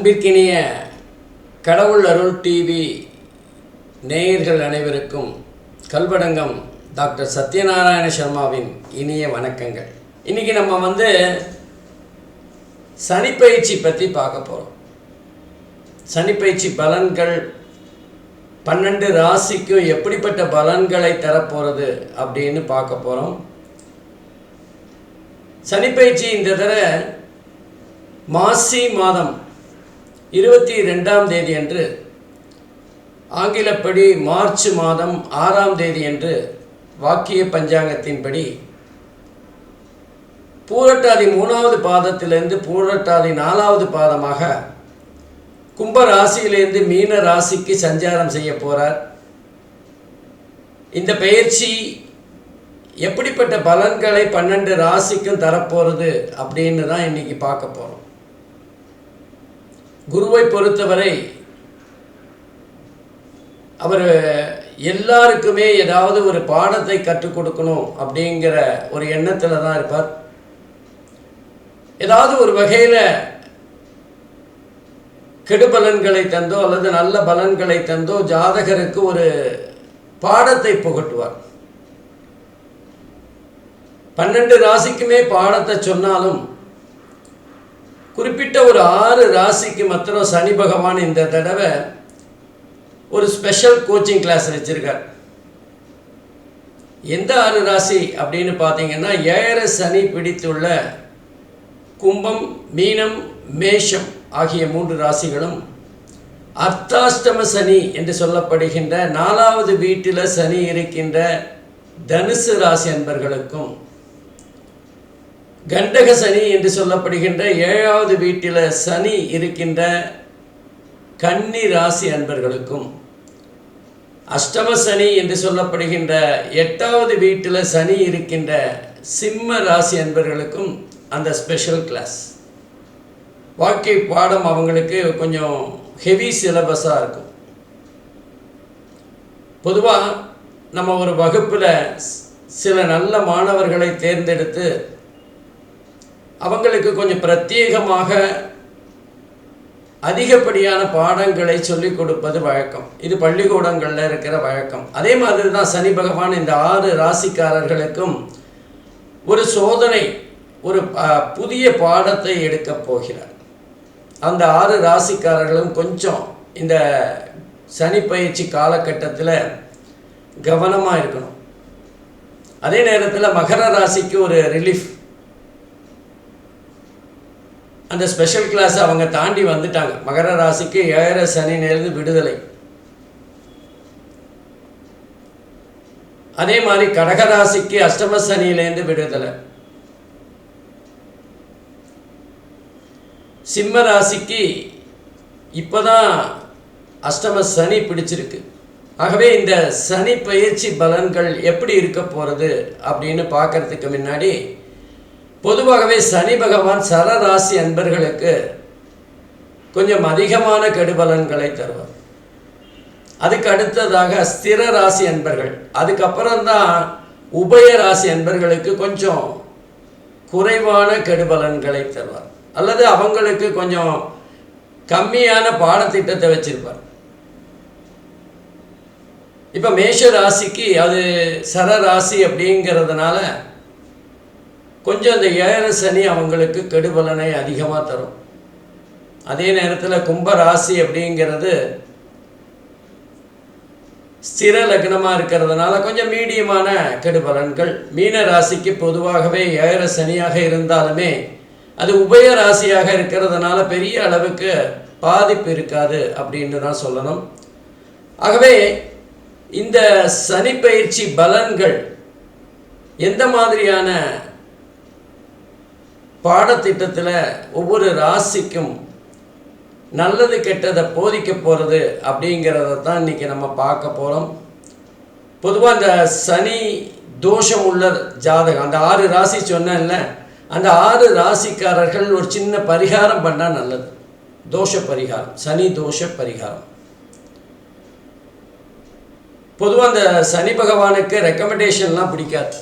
அன்பிற்கினிய கடவுள் அருள் டிவி நேயர்கள் அனைவருக்கும் கல்வடங்கம் டாக்டர் சத்யநாராயண சர்மாவின் இனிய வணக்கங்கள். இன்றைக்கி நம்ம சனிப்பயிற்சி பற்றி பார்க்க போகிறோம். சனிப்பயிற்சி பலன்கள் 12 ராசிக்கும் எப்படிப்பட்ட பலன்களை தரப்போகிறது அப்படின்னு பார்க்க போகிறோம். சனிப்பயிற்சி இந்த தடவை மாசி மாதம் 22ஆம் தேதி அன்று, ஆங்கிலப்படி மார்ச் மாதம் 6ஆம் தேதி அன்று வாக்கிய பஞ்சாங்கத்தின்படி பூரட்டாதி 3வது பாதத்திலிருந்து பூரட்டாதி 4வது பாதமாக கும்ப ராசியிலிருந்து மீன ராசிக்கு சஞ்சாரம் செய்ய போகிறார். இந்த பயிற்சி எப்படிப்பட்ட பலன்களை 12 ராசிக்கும் தரப்போகிறது அப்படின்னு தான் இன்றைக்கி பார்க்க போகிறோம். குருவை பொறுத்தவரை அவர் எல்லாருக்குமே ஏதாவது ஒரு பாடத்தை கற்றுக் கொடுக்கணும் அப்படிங்கிற ஒரு எண்ணத்தில் தான் இருப்பார். ஏதாவது ஒரு வகையில் கெடுபலன்களை தந்தோ அல்லது நல்ல பலன்களை தந்தோ ஜாதகருக்கு ஒரு பாடத்தை புகட்டுவார். 12 ராசிக்குமே பாடத்தை சொன்னாலும் குறிப்பிட்ட ஒரு 6 ராசிக்கு மாத்திரம் சனி பகவான் இந்த தடவை ஒரு ஸ்பெஷல் கோச்சிங் கிளாஸ் வச்சுருக்கார். எந்த 6 ராசி அப்படின்னு பார்த்தீங்கன்னா, 7 சனி பிடித்துள்ள கும்பம், மீனம், மேஷம் ஆகிய 3 ராசிகளும், அர்த்தாஷ்டம சனி என்று சொல்லப்படுகின்ற 4வது வீட்டில் சனி இருக்கின்ற தனுசு ராசி அன்பர்களுக்கும், கண்டக சனி என்று சொல்லப்படுகின்ற 7வது வீட்டில் சனி இருக்கின்ற கன்னி ராசி அன்பர்களுக்கும், அஷ்டம சனி என்று சொல்லப்படுகின்ற 8வது வீட்டில் சனி இருக்கின்ற சிம்ம ராசி அன்பர்களுக்கும் அந்த ஸ்பெஷல் கிளாஸ். வாழ்க்கை பாடம் அவங்களுக்கு கொஞ்சம் ஹெவி சிலபஸாக இருக்கும். பொதுவாக நம்ம ஒரு வகுப்பில் சில நல்ல மாணவர்களை தேர்ந்தெடுத்து அவங்களுக்கு கொஞ்சம் பிரத்யேகமாக அதிகப்படியான பாடங்களை சொல்லிக் கொடுப்பது வழக்கம். இது பள்ளிக்கூடங்களில் இருக்கிற வழக்கம். அதே மாதிரி தான் சனி பகவான் இந்த 6 ராசிக்காரர்களுக்கும் ஒரு சோதனை, ஒரு புதிய பாடத்தை எடுக்கப் போகிறார். அந்த 6 ராசிக்காரர்களும் கொஞ்சம் இந்த சனி பயிற்சி காலகட்டத்தில் கவனமாக இருக்கணும். அதே நேரத்தில் மகர ராசிக்கு ஒரு ரிலீஃப், அந்த ஸ்பெஷல் கிளாஸ் அவங்க தாண்டி வந்துட்டாங்க. மகர ராசிக்கு 7 சனியிலிருந்து விடுதலை. அதே மாதிரி கடகராசிக்கு அஷ்டம சனியிலேருந்து விடுதலை. சிம்ம ராசிக்கு இப்போதான் அஷ்டம சனி பிடிச்சிருக்கு. ஆகவே இந்த சனி பயிற்சி பலன்கள் எப்படி இருக்க போகிறது அப்படின்னு பார்க்கறதுக்கு முன்னாடி, பொதுவாகவே சனி பகவான் சரராசி அன்பர்களுக்கு கொஞ்சம் அதிகமான கெடுபலன்களை தருவார். அதுக்கு அடுத்ததாக ஸ்திர ராசி அன்பர்கள், அதுக்கப்புறம்தான் உபய ராசி அன்பர்களுக்கு கொஞ்சம் குறைவான கெடுபலன்களை தருவார், அல்லது அவங்களுக்கு கொஞ்சம் கம்மியான பாடத்திட்டத்தை வச்சிருப்பார். இப்போ மேஷ ராசிக்கு அது சரராசி அப்படிங்கிறதுனால கொஞ்சம் இந்த 7 சனி அவங்களுக்கு கெடுபலனை அதிகமாக தரும். அதே நேரத்தில் கும்ப ராசி அப்படிங்கிறது ஸ்திர லக்னமாக இருக்கிறதுனால கொஞ்சம் மீடியமான கெடுபலன்கள். மீன ராசிக்கு பொதுவாகவே 7 சனியாக இருந்தாலுமே அது உபய ராசியாக இருக்கிறதுனால பெரிய அளவுக்கு பாதிப்பு இருக்காது அப்படின்னு தான் சொல்லணும். ஆகவே இந்த சனி பயிற்சி பலன்கள் எந்த மாதிரியான பாடத்திட்டத்தில் ஒவ்வொரு ராசிக்கும் நல்லது கெட்டதை போதிக்க போகிறது அப்படிங்கிறத தான் இன்றைக்கி நம்ம பார்க்க போகிறோம். பொதுவாக இந்த சனி தோஷம் உள்ள ஜாதகம், அந்த 6 ராசி சொன்னேன்ல, அந்த 6 ராசிக்காரர்கள் ஒரு சின்ன பரிகாரம் பண்ணால் நல்லது. தோஷ பரிகாரம், சனி தோஷ பரிகாரம். பொதுவாக அந்த சனி பகவானுக்கு ரெக்கமெண்டேஷன்லாம் பிடிக்காது.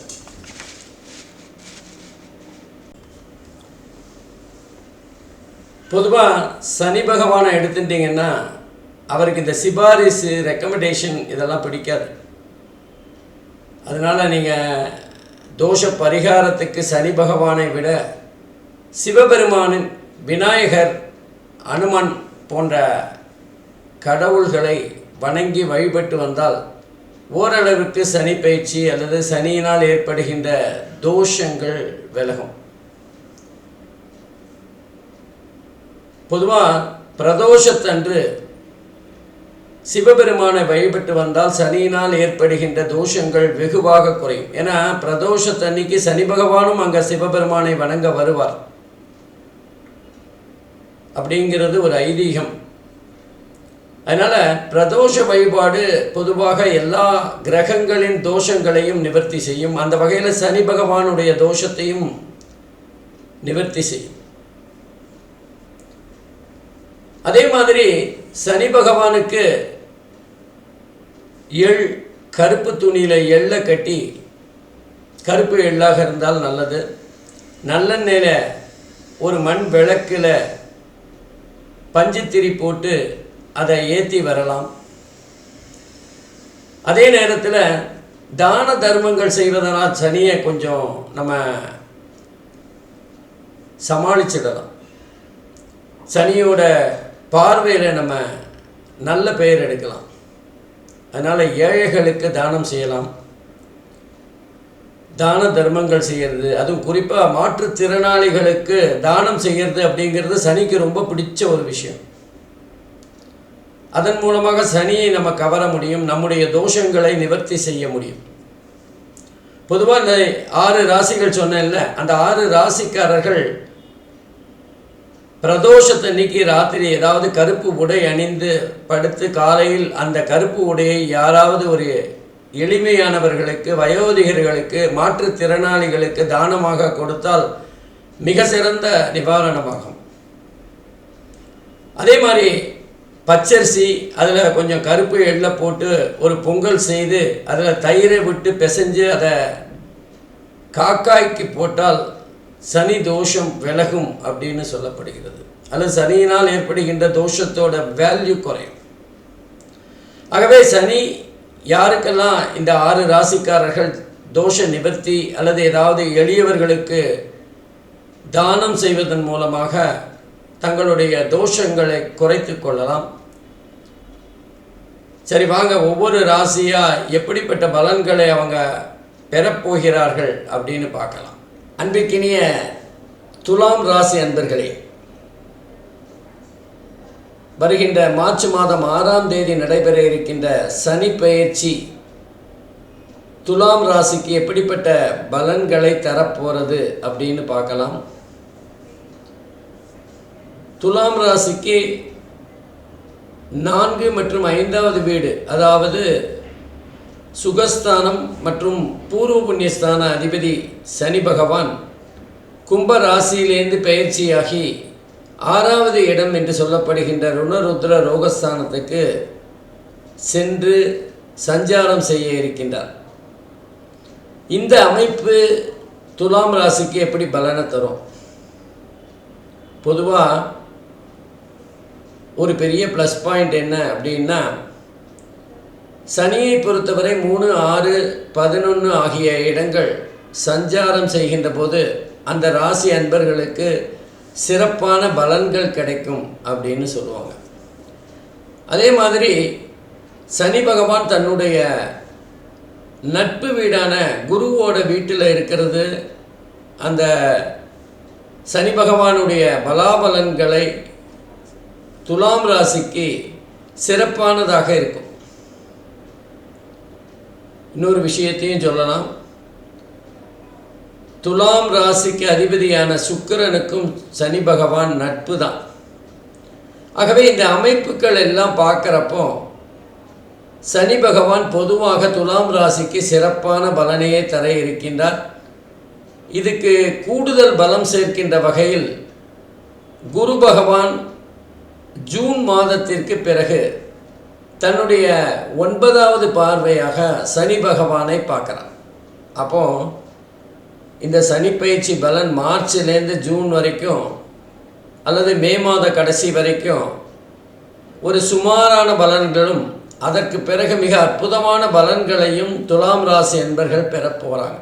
பொதுவாக சனி பகவானை எடுத்துட்டிங்கன்னா அவருக்கு இந்த சிபாரிசு ரெக்கமெண்டேஷன் இதெல்லாம் பிடிக்காது. அதனால் நீங்கள் தோஷ பரிகாரத்துக்கு சனி பகவானை விட சிவபெருமானின் விநாயகர், அனுமன் போன்ற கடவுள்களை வணங்கி வழிபட்டு வந்தால் ஓரளவுக்கு சனி பயிற்சி அல்லது சனியினால் ஏற்படுகின்ற தோஷங்கள் விலகும். பொதுவாக பிரதோஷத்தன்று சிவபெருமானை வழிபட்டு வந்தால் சனியினால் ஏற்படுகின்ற தோஷங்கள் வெகுவாக குறையும். ஏன்னா பிரதோஷத்தன்னைக்கு சனி பகவானும் அங்கே சிவபெருமானை வணங்க வருவார் அப்படிங்கிறது ஒரு ஐதீகம். அதனால் பிரதோஷ வழிபாடு பொதுவாக எல்லா கிரகங்களின் தோஷங்களையும் நிவர்த்தி செய்யும். அந்த வகையில் சனி பகவானுடைய தோஷத்தையும் நிவர்த்தி செய்யும். அதே மாதிரி சனி பகவானுக்கு கருப்பு துணியில் எள்ளை கட்டி, கருப்பு எள்ளாக இருந்தால் நல்லது, நல்லெண்ணெயில் ஒரு மண் விளக்கில் பஞ்சுத்திரி போட்டு அதை ஏற்றி வரலாம். அதே நேரத்தில் தான தர்மங்கள் செய்வதனால் சனியை கொஞ்சம் நம்ம சமாளிச்சிடலாம். சனியோட பார்வையில் நம்ம நல்ல பெயர் எடுக்கலாம். அதனால் ஏழைகளுக்கு தானம் செய்யலாம், தான தர்மங்கள் செய்கிறது, அதுவும் குறிப்பாக மாற்றுத்திறனாளிகளுக்கு தானம் செய்கிறது அப்படிங்கிறது சனிக்கு ரொம்ப பிடிச்ச ஒரு விஷயம். அதன் மூலமாக சனியை நம்ம கவர முடியும், நம்முடைய தோஷங்களை நிவர்த்தி செய்ய முடியும். பொதுவாக இந்த 6 ராசிகள் சொன்னேன்ல, அந்த 6 ராசிக்காரர்கள் பிரதோஷத்தன்னைக்கு ராத்திரி ஏதாவது கருப்பு உடை அணிந்து படுத்து காலையில் அந்த கருப்பு உடையை யாராவது ஒரு எளிமையானவர்களுக்கு, வயோதிகர்களுக்கு, மாற்றுத்திறனாளிகளுக்கு தானமாக கொடுத்தால் மிக சிறந்த நிவாரணமாகும். அதே மாதிரி பச்சரிசி, அதில் கொஞ்சம் கருப்பு எள்ளை போட்டு ஒரு பொங்கல் செய்து அதில் தயிரை விட்டு பிசைஞ்சு அதை காக்காய்க்கு போட்டால் சனி தோஷம் விலகும் அப்படின்னு சொல்லப்படுகிறது. அல்லது சனியினால் ஏற்படுகின்ற தோஷத்தோட வேல்யூ குறையும். ஆகவே சனி யாருக்கெல்லாம் இந்த 6 ராசிக்காரர்கள் தோஷ நிவர்த்தி அல்லது ஏதாவது எளியவர்களுக்கு தானம் செய்வதன் மூலமாக தங்களுடைய தோஷங்களை குறைத்து கொள்ளலாம். சரி, வாங்க ஒவ்வொரு ராசியாக எப்படிப்பட்ட பலன்களை அவங்க பெறப்போகிறார்கள் அப்படின்னு பார்க்கலாம். அன்பிற்கினிய துலாம் ராசி அன்பர்களே, வருகின்ற மார்ச் மாதம் 6ஆம் தேதி நடைபெற இருக்கின்ற சனி பெயர்ச்சி துலாம் ராசிக்கு எப்படிப்பட்ட பலன்களை தரப்போகிறது அப்படின்னு பார்க்கலாம். துலாம் ராசிக்கு 4 மற்றும் 5வது வீடு, அதாவது சுகஸ்தானம் மற்றும் பூர்வ புண்ணியஸ்தான அதிபதி சனி பகவான் கும்ப ராசியிலேருந்து பயிற்சியாகி 6வது இடம் என்று சொல்லப்படுகின்ற ருணருத்ர ரோகஸ்தானத்துக்கு சென்று சஞ்சாரம் செய்ய இருக்கின்றார். இந்த அமைப்பு துலாம் ராசிக்கு எப்படி பலனை தரும்? பொதுவாக ஒரு பெரிய ப்ளஸ் பாயிண்ட் என்ன அப்படின்னா, சனியை பொறுத்தவரை 3, 6, 11 ஆகிய இடங்கள் சஞ்சாரம் செய்கின்ற போது அந்த ராசி அன்பர்களுக்கு சிறப்பான பலன்கள் கிடைக்கும் அப்படின்னு சொல்லுவாங்க. அதே மாதிரி சனி பகவான் தன்னுடைய நட்பு வீடான குருவோட வீட்டில் இருக்கிறது அந்த சனி பகவானுடைய பலாபலன்களை துலாம் ராசிக்கு சிறப்பானதாக இருக்கும். இன்னொரு விஷயத்தையும் சொல்லலாம். துலாம் ராசிக்கு அதிபதியான சுக்கிரனுக்கும் சனி பகவான் நட்பு தான். ஆகவே இந்த அமைப்புகள் எல்லாம் பார்க்குறப்போ சனி பகவான் பொதுவாக துலாம் ராசிக்கு சிறப்பான பலனையே தர இருக்கின்றார். இதுக்கு கூடுதல் பலம் சேர்க்கின்ற வகையில் குரு பகவான் ஜூன் மாதத்திற்கு பிறகு தன்னுடைய 9வது பார்வையாக சனி பகவானை பார்க்குறார். அப்போது இந்த சனி பயிற்சி பலன் மார்ச்லேருந்து ஜூன் வரைக்கும் அல்லது மே மாத கடைசி வரைக்கும் ஒரு சுமாரான பலன்களும் அதற்கு பிறகு மிக அற்புதமான பலன்களையும் துலாம் ராசி என்பர்கள் பெறப் போகிறாங்க.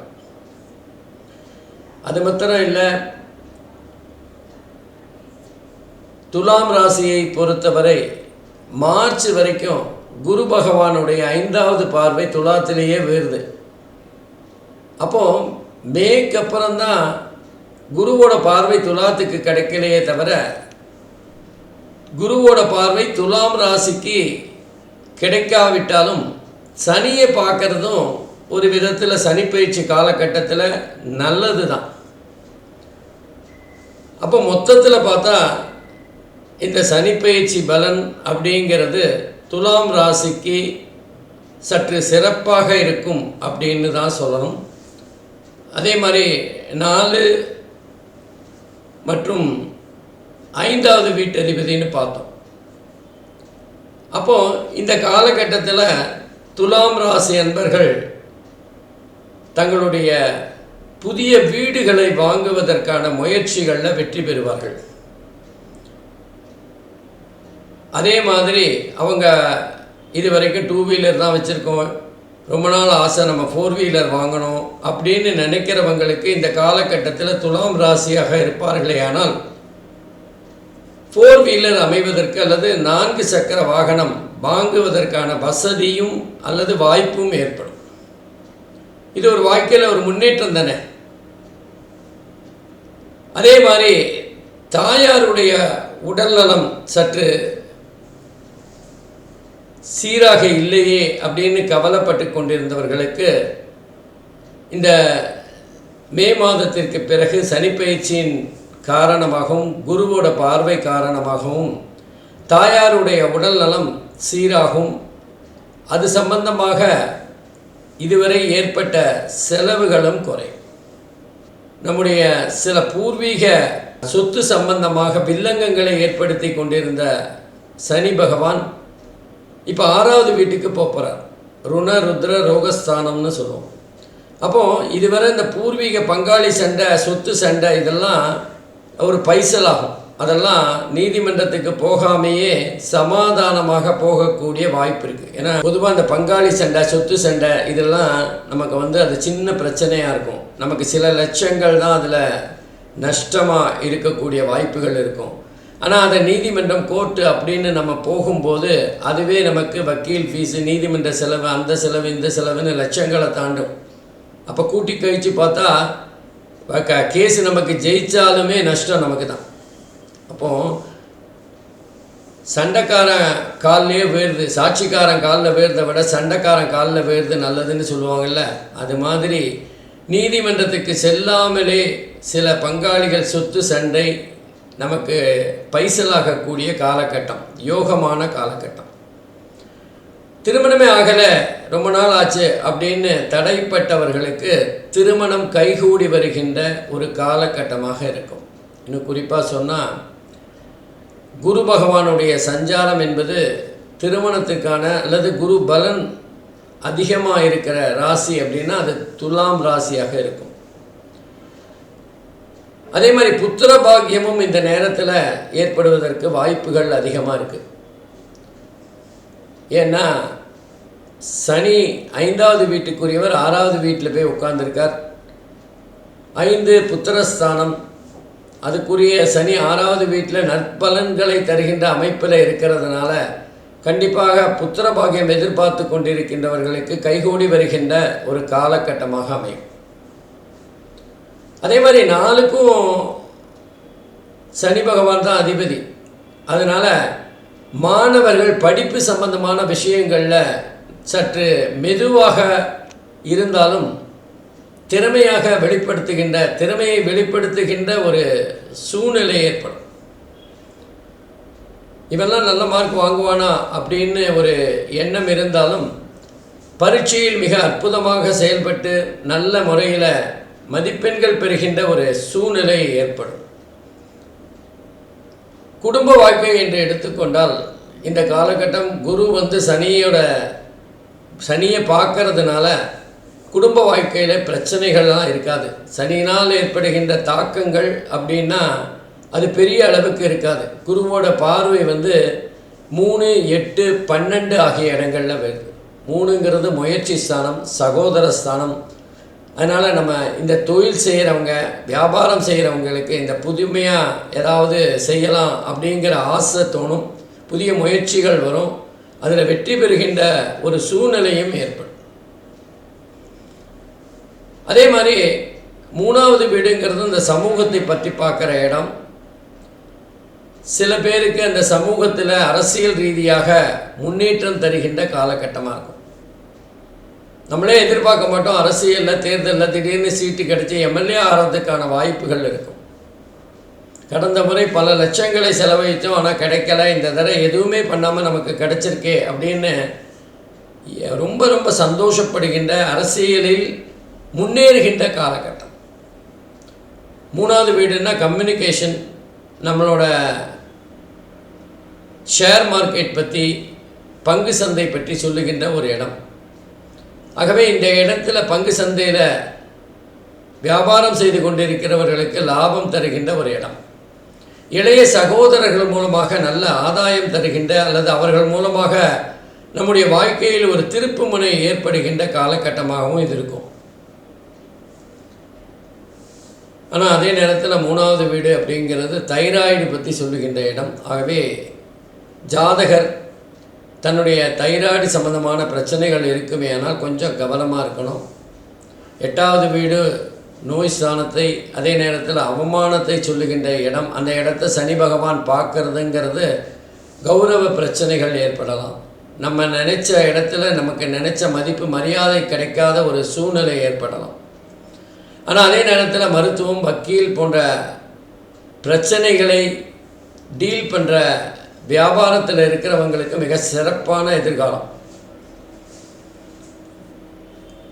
அது மாத்திரம் இல்லை, துலாம் ராசியை பொறுத்தவரை மார்ச் வரைக்கும் குரு பகவானுடைய 5வது பார்வை துலாத்திலேயே வீழுது. அப்போது மேக்கு அப்புறம்தான் குருவோட பார்வை துலாத்துக்கு கிடைக்கலையே தவிர குருவோட பார்வை துலாம் ராசிக்கு கிடைக்காவிட்டாலும் சனியை பார்க்கறதும் ஒரு விதத்தில் சனி பயிற்சி காலகட்டத்தில் நல்லது தான். அப்போ மொத்தத்தில் பார்த்தா இந்த சனி பயிற்சி பலன் அப்படிங்கிறது துலாம் ராசிக்கு சற்று சிறப்பாக இருக்கும் அப்படின்னு தான் சொல்லணும். அதே மாதிரி 4 மற்றும் 5வது வீட்டதிபதினு பார்த்தோம். அப்போது இந்த காலகட்டத்தில் துலாம் ராசி அன்பர்கள் தங்களுடைய புதிய வீடுகளை வாங்குவதற்கான முயற்சிகளில் வெற்றி பெறுவார்கள். அதே மாதிரி அவங்க இது வரைக்கும் 2 வீலர் தான் வச்சுருக்கோம், ரொம்ப நாள் ஆசை நம்ம 4 வீலர் வாங்கணும் அப்படின்னு நினைக்கிறவங்களுக்கு இந்த காலகட்டத்தில் துலாம் ராசியாக இருப்பார்களே ஆனால் 4 வீலர் அமைவதற்கு அல்லது 4 சக்கர வாகனம் வாங்குவதற்கான வசதியும் அல்லது வாய்ப்பும் ஏற்படும். இது ஒரு வாழ்க்கையில் ஒரு முன்னேற்றம் தானே. அதே மாதிரி தாயாருடைய உடல்நலம் சற்று சீராக இல்லையே அப்படின்னு கவலைப்பட்டு கொண்டிருந்தவர்களுக்கு இந்த மே மாதத்திற்கு பிறகு சனிப்பயிற்சியின் காரணமாகவும் குருவோட பார்வை காரணமாகவும் தாயாருடைய உடல் நலம் சீராகும். அது சம்பந்தமாக இதுவரை ஏற்பட்ட செலவுகளும் குறையும். நம்முடைய சில பூர்வீக சொத்து சம்பந்தமாக வில்லங்கங்களை ஏற்படுத்தி கொண்டிருந்த சனி பகவான் இப்போ 6வது வீட்டுக்கு போகிறார். ருண ருத்ர ரோகஸ்தானம்னு சொல்லுவோம். அப்போது இதுவரை இந்த பூர்வீக பங்காளி சண்டை, சொத்து சண்டை இதெல்லாம் ஒரு பைசலாகும். அதெல்லாம் நீதிமன்றத்துக்கு போகாமையே சமாதானமாக போகக்கூடிய வாய்ப்பு இருக்குது. ஏன்னா பொதுவாக இந்த பங்காளி சண்டை, சொத்து சண்டை இதெல்லாம் நமக்கு அது சின்ன பிரச்சனையாக இருக்கும். நமக்கு சில லட்சங்கள் தான் அதில் நஷ்டமாக இருக்கக்கூடிய வாய்ப்புகள் இருக்கும். ஆனால் அதை நீதிமன்றம், கோர்ட்டு அப்படின்னு நம்ம போகும்போது அதுவே நமக்கு வக்கீல் ஃபீஸு, நீதிமன்ற செலவு, அந்த செலவு, இந்த செலவுன்னு லட்சங்களை தாண்டும். அப்போ கூட்டி கழித்து பார்த்தா கேஸு நமக்கு ஜெயித்தாலுமே நஷ்டம் நமக்கு தான். அப்போது சண்டைக்காரன் காலிலே வேறுது, சாட்சிக்காரன் காலில் வேறுதை விட சண்டைக்காரன் காலில் வேறுது நல்லதுன்னு சொல்லுவாங்கள்ல. அது மாதிரி நீதிமன்றத்துக்கு செல்லாமலே சில பங்காளிகள் சொத்து சண்டை நமக்கு பைசலாகக்கூடிய காலகட்டம், யோகமான காலகட்டம். திருமணமே ஆகலை, ரொம்ப நாள் ஆச்சு அப்படின்னு தடைப்பட்டவர்களுக்கு திருமணம் கைகூடி வருகின்ற ஒரு காலகட்டமாக இருக்கும். இன்னும் குறிப்பாக சொன்னால் குரு பகவானுடைய சஞ்சாரம் என்பது திருமணத்துக்கான அல்லது குரு பலன் அதிகமாக இருக்கிற ராசி அப்படின்னா அது துலாம் ராசியாக இருக்கும். அதே மாதிரி புத்திர பாக்கியமும் இந்த நேரத்தில் ஏற்படுவதற்கு வாய்ப்புகள் அதிகமாக இருக்குது. ஏன்னா சனி 5வது வீட்டுக்குரியவர் 6வது வீட்டில் போய் உட்கார்ந்துருக்கார். 5 புத்திரஸ்தானம், அதுக்குரிய சனி 6வது வீட்டில் நற்பலன்களை தருகின்ற அமைப்பில் இருக்கிறதுனால கண்டிப்பாக புத்திர பாக்கியம் எதிர்பார்த்து கொண்டிருக்கின்றவர்களுக்கு கைகூடி வருகின்ற ஒரு காலகட்டமாக அமையும். அதே மாதிரி 4க்கும் சனி பகவான் தான் அதிபதி. அதனால் மாணவர்கள் படிப்பு சம்பந்தமான விஷயங்களில் சற்று மெதுவாக இருந்தாலும் திறமையை வெளிப்படுத்துகின்ற ஒரு சூழ்நிலை ஏற்படும். இவெல்லாம் நல்ல மார்க் வாங்குவானா அப்படின்னு ஒரு எண்ணம் இருந்தாலும் பரீட்சையில் மிக அற்புதமாக செயல்பட்டு நல்ல முறையில் மதிப்பெண்கள் பெறுகின்ற ஒரு சூழ்நிலை ஏற்படும். குடும்ப வாழ்க்கை என்று எடுத்துக்கொண்டால் இந்த காலகட்டம் குரு சனியை பார்க்கறதுனால குடும்ப வாழ்க்கையில் பிரச்சனைகள்லாம் இருக்காது. சனியினால் ஏற்படுகின்ற தாக்கங்கள் அப்படின்னா அது பெரிய அளவுக்கு இருக்காது. குருவோட பார்வை 3, 8, 12 ஆகிய இடங்களில் வருது. 3ங்கிறது முயற்சி ஸ்தானம், சகோதர ஸ்தானம். அதனால் நம்ம இந்த தொழில் செய்கிறவங்க, வியாபாரம் செய்கிறவங்களுக்கு இந்த புதுமையாக ஏதாவது செய்யலாம் அப்படிங்கிற ஆசை தோணும். புதிய முயற்சிகள் வரும். அதில் வெற்றி பெறுகின்ற ஒரு சூழ்நிலையும் ஏற்படும். அதே மாதிரி 3வது வீடுங்கிறது இந்த சமூகத்தை பற்றி பார்க்குற இடம். சில பேருக்கு அந்த சமூகத்தில் அரசியல் ரீதியாக முன்னேற்றம் தருகின்ற காலகட்டமாக இருக்கும். நம்மளே எதிர்பார்க்க மாட்டோம், அரசியலில் தேர்தலில் திடீர்னு சீட்டு கிடைச்சி எம்எல்ஏ ஆகிறதுக்கான வாய்ப்புகள் இருக்கும். கடந்த முறை பல லட்சங்களை செலவழித்தோம், ஆனால் கிடைக்கல. இந்த தடவை எதுவுமே பண்ணாமல் நமக்கு கிடைச்சிருக்கே அப்படின்னு ரொம்ப ரொம்ப சந்தோஷப்படுகின்ற, அரசியலில் முன்னேறுகின்ற காலகட்டம். 3வது வீடுன்னா கம்யூனிகேஷன், நம்மளோட ஷேர் மார்க்கெட் பற்றி, பங்கு சந்தை பற்றி சொல்லுகின்ற ஒரு இடம். ஆகவே இந்த இடத்துல பங்கு சந்தையில் வியாபாரம் செய்து கொண்டிருக்கிறவர்களுக்கு லாபம் தருகின்ற ஒரு இடம். இளைய சகோதரர்கள் மூலமாக நல்ல ஆதாயம் தருகின்ற, அல்லது அவர்கள் மூலமாக நம்முடைய வாழ்க்கையில் ஒரு திருப்பு முனை ஏற்படுகின்ற காலகட்டமாகவும் இது இருக்கும். ஆனால் அதே நேரத்தில் 3வது வீடு அப்படிங்கிறது தைராய்டு பற்றி சொல்லுகின்ற இடம். ஆகவே ஜாதகர் தன்னுடைய தைராய்டு சம்பந்தமான பிரச்சனைகள் இருக்குமே, ஆனால் கொஞ்சம் கவனமாக இருக்கணும். 8வது வீடு நோய் ஸ்தானத்தை, அதே நேரத்தில் அவமானத்தை சொல்லுகின்ற இடம். அந்த இடத்த சனி பகவான் பார்க்கறதுங்கிறது கௌரவ பிரச்சனைகள் ஏற்படலாம். நம்ம நினச்ச இடத்துல நமக்கு நினச்ச மதிப்பு மரியாதை கிடைக்காத ஒரு சூழ்நிலை ஏற்படலாம். ஆனால் அதே நேரத்தில் மருத்துவம், வக்கீல் போன்ற பிரச்சனைகளை டீல் பண்ணுற வியாபாரத்தில் இருக்கிறவங்களுக்கு மிக சிறப்பான எதிர்காலம்.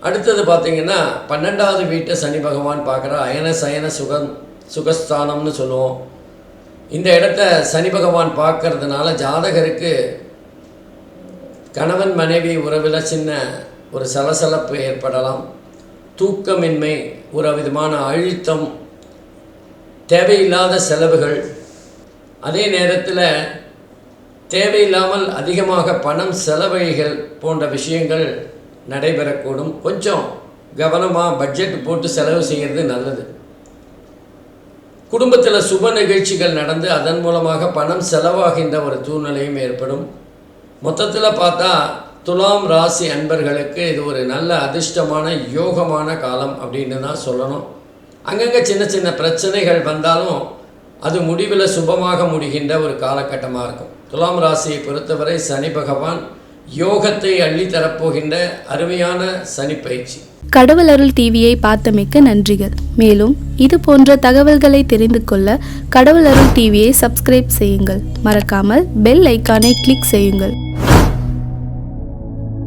அடுத்தது பார்த்திங்கன்னா 12வது வீட்டை சனி பகவான் பார்க்குற அயன சயன சுகஸ்தானம்னு சொல்லுவோம். இந்த இடத்த சனி பகவான் பார்க்கறதுனால ஜாதகருக்கு கணவன் மனைவி உறவில் சின்ன ஒரு சலசலப்பு ஏற்படலாம். தூக்கமின்மை, ஒரு விதமான அழுத்தம், தேவையில்லாத செலவுகள், அதே நேரத்தில் தேவையில்லாமல் அதிகமாக பணம் செலவழிகள் போன்ற விஷயங்கள் நடைபெறக்கூடும். கொஞ்சம் கவனமாக பட்ஜெட் போட்டு செலவு செய்கிறது நல்லது. குடும்பத்தில் சுப நிகழ்ச்சிகள் நடந்து அதன் மூலமாக பணம் செலவாகின்ற ஒரு சூழ்நிலையும் ஏற்படும். மொத்தத்தில் பார்த்தா துலாம் ராசி அன்பர்களுக்கு இது ஒரு நல்ல அதிர்ஷ்டமான யோகமான காலம் அப்படின்னு தான் சொல்லணும். அங்கங்கே சின்ன சின்ன பிரச்சனைகள் வந்தாலும் அது முடிவில் சுபமாக முடிகின்ற ஒரு காலகட்டமாக இருக்கும். துலாம் ராசியை பொறுத்தவரை சனி பகவான் யோகத்தை அள்ளி தரப்போகின்ற அருமையான சனி பயிற்சி. கடவுள் அருள் டிவியை பார்த்தமைக்கு நன்றிகள். மேலும் இது போன்ற தகவல்களை தெரிந்து கொள்ள கடவுள் அருள் டிவியை சப்ஸ்கிரைப் செய்யுங்கள். மறக்காமல் பெல் ஐக்கானை கிளிக் செய்யுங்கள்.